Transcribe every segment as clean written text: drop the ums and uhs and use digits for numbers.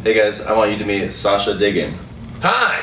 Hey guys, I want you to meet Sasha Daygame. Hi!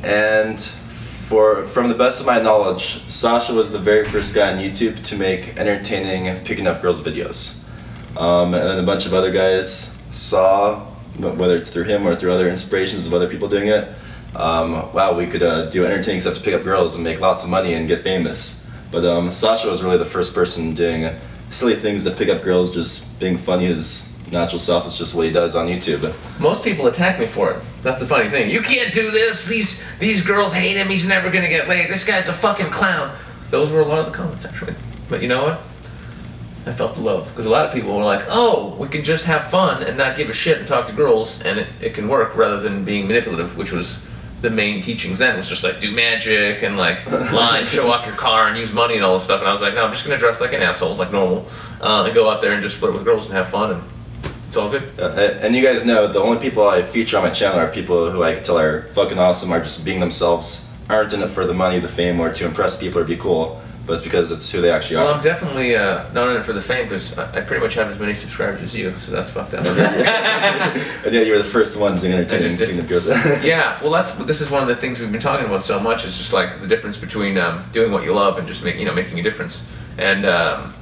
And from the best of my knowledge, Sasha was the very first guy on YouTube to make entertaining picking up girls videos. And then a bunch of other guys saw, whether it's through him or through other inspirations of other people doing it, wow, we could do entertaining stuff to pick up girls and make lots of money and get famous. But Sasha was really the first person doing silly things to pick up girls, just being funny. His natural self is just what he does on YouTube. Most people attack me for it. That's the funny thing. You can't do this. These girls hate him. He's never gonna get laid. This guy's a fucking clown. Those were a lot of the comments, actually. But you know what? I felt the love. Because a lot of people were like, oh, we can just have fun and not give a shit and talk to girls and it can work, rather than being manipulative, which was the main teachings then. It was just like, do magic and like lie and show off your car and use money and all this stuff. And I was like, no, I'm just gonna dress like an asshole, like normal, and go out there and just flirt with girls and have fun, and it's all good. And you guys know, the only people I feature on my channel are people who I can tell are fucking awesome, are just being themselves, aren't in it for the money, the fame, or to impress people or be cool, but it's because it's who they actually are. Well, I'm definitely not in it for the fame, because I pretty much have as many subscribers as you, so that's fucked up. And yeah, you were the first ones doing entertaining girls. Yeah, well, this is one of the things we've been talking about so much. It's just like the difference between doing what you love and just making a difference, and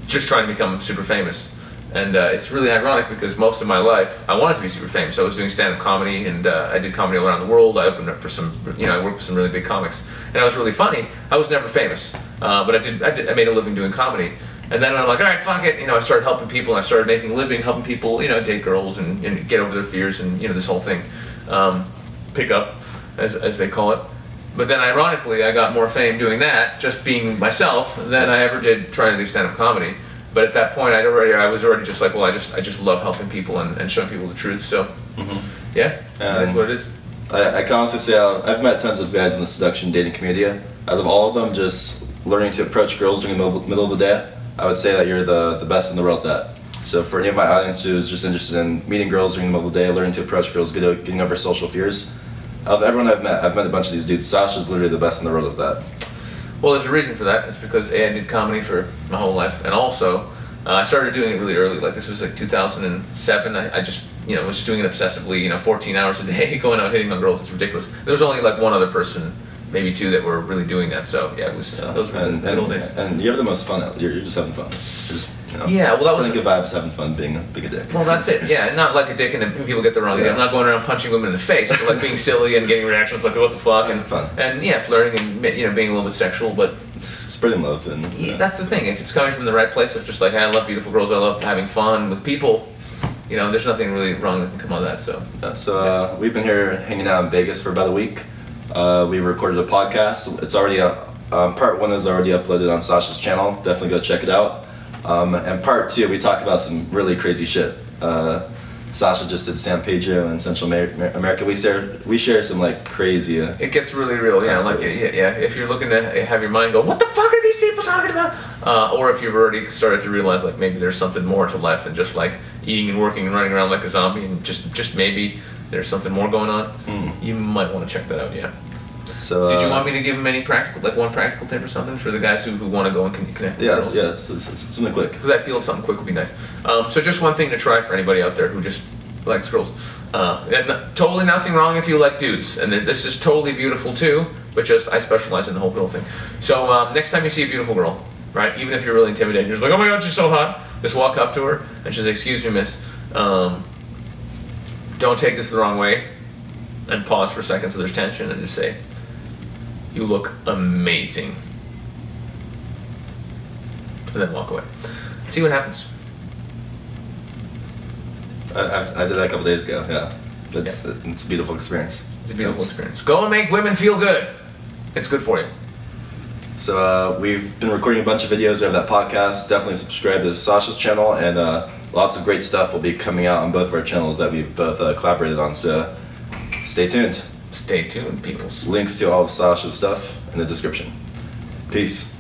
just trying to become super famous. And it's really ironic, because most of my life I wanted to be super famous. I was doing stand-up comedy, and I did comedy all around the world. I opened up for some, I worked with some really big comics, and I was really funny. I was never famous, but I made a living doing comedy. And then I'm like, all right, fuck it. I started helping people, and I started making a living helping people, date girls and get over their fears, and this whole thing, pick up, as they call it. But then, ironically, I got more fame doing that, just being myself, than I ever did trying to do stand-up comedy. But at that point, I was already just like, well, I just love helping people and showing people the truth. So, yeah, that's what it is. I can honestly say I've met tons of guys in the seduction dating community. Out of all of them, just learning to approach girls during the middle of the day, I would say that you're the best in the world at that. So for any of my audience who's just interested in meeting girls during the middle of the day, learning to approach girls, getting over social fears, of everyone I've met a bunch of these dudes. Sasha's literally the best in the world at that. Well, there's a reason for that. It's because I did comedy for my whole life, and also I started doing it really early. Like, this was like 2007. I just was just doing it obsessively. 14 hours a day, going out hitting on girls. It's ridiculous. There was only like one other person, maybe two, that were really doing that. So yeah, those were the good old days. And you have the most fun. You're just having fun. You're just, yeah, well, that was good vibes, having fun, being a dick. Well, that's it. Yeah, not like a dick, and people get the wrong idea. I'm not going around punching women in the face, but like being silly and getting reactions like, what the fuck, and fun. And yeah, flirting and being a little bit sexual, but spreading love. And yeah, that's the thing. If it's coming from the right place, of just like, hey, I love beautiful girls, I love having fun with people, there's nothing really wrong that can come out of that. So we've been here hanging out in Vegas for about a week. We recorded a podcast. It's already part 1 is already uploaded on Sasha's channel. Definitely go check it out. And part 2, we talk about some really crazy shit. Sasha just did San Pedro and Central America. We share some like crazy. It gets really real, yeah. Like yeah. If you're looking to have your mind go, what the fuck are these people talking about? Or if you've already started to realize like maybe there's something more to life than just like eating and working and running around like a zombie, and just maybe there's something more going on. You might want to check that out, yeah. So, did you want me to give them any one practical tip or something for the guys who want to go and connect with girls? Yeah, something quick. Because I feel something quick would be nice. So just one thing to try for anybody out there who just likes girls. Totally nothing wrong if you like dudes, and this is totally beautiful too, but just I specialize in the whole girl thing. So next time you see a beautiful girl, right, even if you're really intimidated, you're just like, oh my god, she's so hot, just walk up to her and she's like, excuse me, miss, don't take this the wrong way, and pause for a second so there's tension, and just say, you look amazing. And then walk away. See what happens. I did that a couple days ago, yeah. It's a beautiful experience. It's a beautiful experience. Go and make women feel good. It's good for you. So we've been recording a bunch of videos of that podcast. Definitely subscribe to Sasha's channel, and lots of great stuff will be coming out on both of our channels that we've both collaborated on. So stay tuned. Stay tuned, peoples. Links to all of Sasha's stuff in the description. Peace.